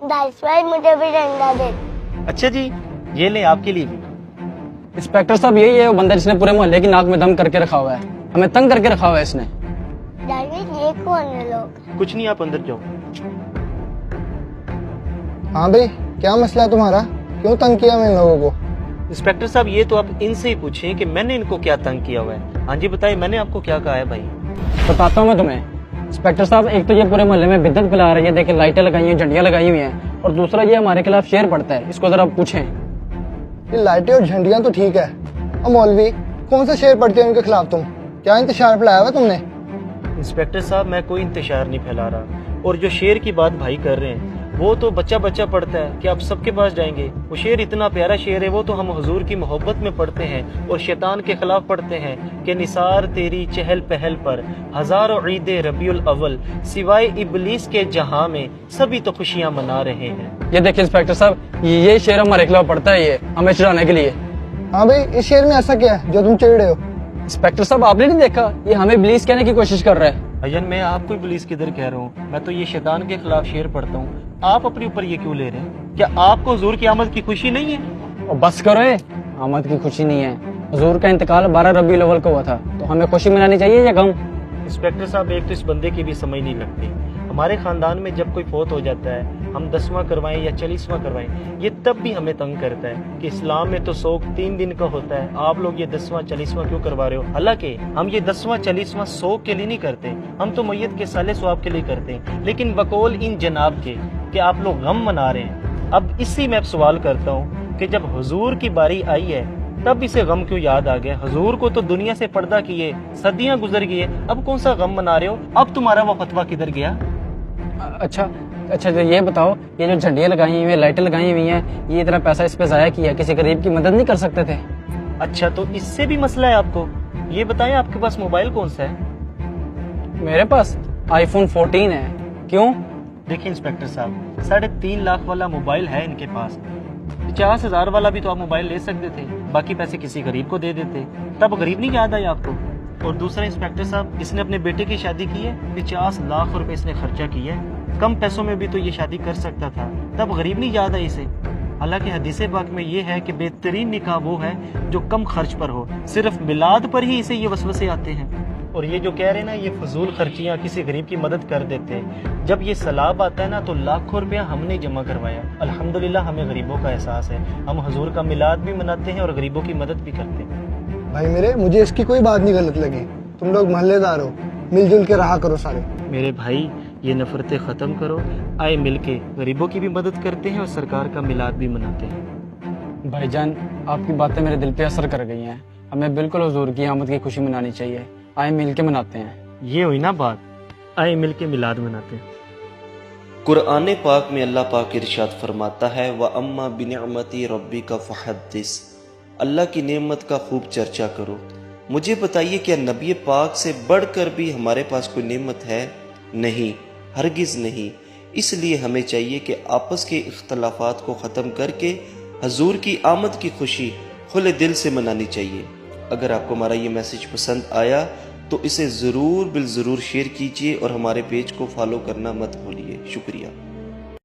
Dice भाई मुझे भी डंडा दे। अच्छा जी, ये ले आपके लिए भी। इंस्पेक्टर साहब यही है वो बंदा जिसने पूरे मोहल्ले की नाक में दम करके रखा हुआ है, हमें तंग करके रखा हुआ है इसने। डैडी ये कौन है लोग? कुछ नहीं, आप अंदर जाओ। हाँ भाई, क्या मसला है तुम्हारा? क्यों तंग किया मैंने लोगों को? इंस्पेक्टर साहब ये तो आप इनसे ही पूछें कि मैंने इनको क्या तंग किया हुआ है। हाँ जी बताइए, मैंने आपको क्या कहा है भाई? बताता हूँ मैं तुम्हें। इंस्पेक्टर साहब, एक तो ये पूरे मोहल्ले में बिद्दत फैला रही है, देखिए लाइटें लगाई हुई हैं, झंडियां लगाई हुई हैं, और दूसरा ये हमारे खिलाफ शेर पड़ता है, इसको जरा पूछें। ये लाइटें और झंडियां तो ठीक है, और मौलवी कौन सा शेर पढ़ते हैं उनके खिलाफ? तुम क्या इंतशार फैलाया हुआ तुमने? इंस्पेक्टर साहब मैं कोई इंतशार नहीं फैला रहा, और जो शेर की बात भाई कर रहे हैं वो तो बच्चा बच्चा पढ़ता है कि आप सबके पास जाएंगे। वो शेर इतना प्यारा शेर है, वो तो हम हुजूर की मोहब्बत में पढ़ते हैं और शैतान के खिलाफ पढ़ते हैं कि निसार तेरी चहल पहल पर हजारों ईदे रबीउल अव्वल, सिवाय इबलीस के जहां में सभी तो खुशियां मना रहे हैं। ये देखिए इंस्पेक्टर साहब, ये शेर हमारे खिलाफ पड़ता है, ये हमें चिढ़ाने के लिए। हाँ भाई, इस शेर में ऐसा क्या है जो तुम चिढ़ रहे हो? इंस्पेक्टर साहब आपने नहीं देखा, ये हमें इब्लीस कहने की कोशिश कर रहा है। अयन मैं आपको इबलीस किधर कह रहा हूँ, मैं तो ये शैतान के खिलाफ शेर पढ़ता हूँ। आप अपने ऊपर ये क्यों ले रहे हैं? क्या आपको हुजूर की आमद की खुशी नहीं है? और बस करो, आमद की खुशी नहीं है। हुजूर का इंतकाल 12 रबीउल अव्वल को हुआ था, तो हमें खुशी मनानी चाहिए या गम? इंस्पेक्टर साहब एक तो इस बंदे की भी समझ नहीं लगती। हमारे खानदान में जब कोई फोत हो जाता है, हम 10वां करवाएं या 40वां करवाएं, ये तब भी हमें तंग करता है कि इस्लाम में तो सोग 3 दिन का होता है, आप लोग ये 10वां 40वां क्यों करवा रहे हो? हालांकि हम ये 10वां 40वां सोग के लिए नहीं करते, हम तो मैयत के साले स्वाब के लिए करते हैं, लेकिन बकौल इन जनाब के कि आप लोग गम मना रहे हैं। अब इसी में अब सवाल करता हूँ कि जब हुजूर की बारी आई है तब इसे गम क्यों याद आ गया? हुजूर को तो दुनिया से पर्दा किए सदियां गुजर गई है, अब कौन सा गम मना रहे हो? अब तुम्हारा वो फतवा किधर गया? अच्छा तो ये बताओ, ये जो झंडियां लगाई हुई हैं, लाइटें लगाई हुई हैं, ये इतना पैसा इस पे जाया किया, किसी गरीब की मदद नहीं कर सकते थे? अच्छा तो इससे भी मसला है आपको? ये बताएं आपके पास मोबाइल कौन सा है? मेरे पास iPhone 14 है। क्यों? देखिए इंस्पेक्टर साहब, 3.5 लाख वाला मोबाइल है इनके पास, 50,000 वाला भी तो आप मोबाइल ले सकते थे, बाकी पैसे किसी गरीब को दे देते, तब गरीब नहीं याद आया आपको? और दूसरा इंस्पेक्टर साहब, इसने अपने बेटे की शादी की है, 50 लाख रुपए इसने खर्चा किया है, कम पैसों में भी तो ये शादी कर सकता था, तब गरीब नहीं याद आई इसे? हालांकि हदीस पाक में ये है कि बेहतरीन निकाह वो है जो कम खर्च पर हो, सिर्फ मिलाद पर ही इसे ये वसवसे आते हैं। और ये जो कह रहे हैं ना, ये फजूल खर्चियाँ किसी गरीब की मदद कर देते हैं, जब ये सलाब आता है ना तो लाखों रुपया हमने जमा करवाया। अल्हम्दुलिल्लाह हमें गरीबों का एहसास है, हम हुजूर का मिलाद भी मनाते हैं और गरीबों की मदद भी करते हैं। भाई मेरे, मुझे इसकी कोई बात नहीं गलत लगी। तुम लोग मोहल्लेदार हो, मिलजुल के रहा करो सारे। मेरे भाई ये नफरतें ख़त्म करो, आए मिलके गरीबों की भी मदद करते हैं और सरकार का मिलाद भी मनाते हैं। भाईजान, आपकी बातें मेरे दिल पे असर कर गई हैं, हमें बिल्कुल हुजूर की आमद की खुशी मनानी चाहिए, आए मिल के मनाते हैं। ये हुई ना बात, आए मिलके मिलाद मनाते हैं। कुरान पाक में अल्लाह पाक इरशाद फरमाता है, व अम्मा बिनिअमती रब्बिका फहद्दिस, अल्लाह की नेमत का खूब चर्चा करो। मुझे बताइए, क्या नबी पाक से बढ़कर भी हमारे पास कोई नेमत है? नहीं, हरगिज़ नहीं। इसलिए हमें चाहिए कि आपस के इख्तलाफात को ख़त्म करके हजूर की आमद की खुशी खुले दिल से मनानी चाहिए। अगर आपको हमारा ये मैसेज पसंद आया तो इसे ज़रूर शेयर कीजिए और हमारे पेज को फॉलो करना मत भूलिए। शुक्रिया।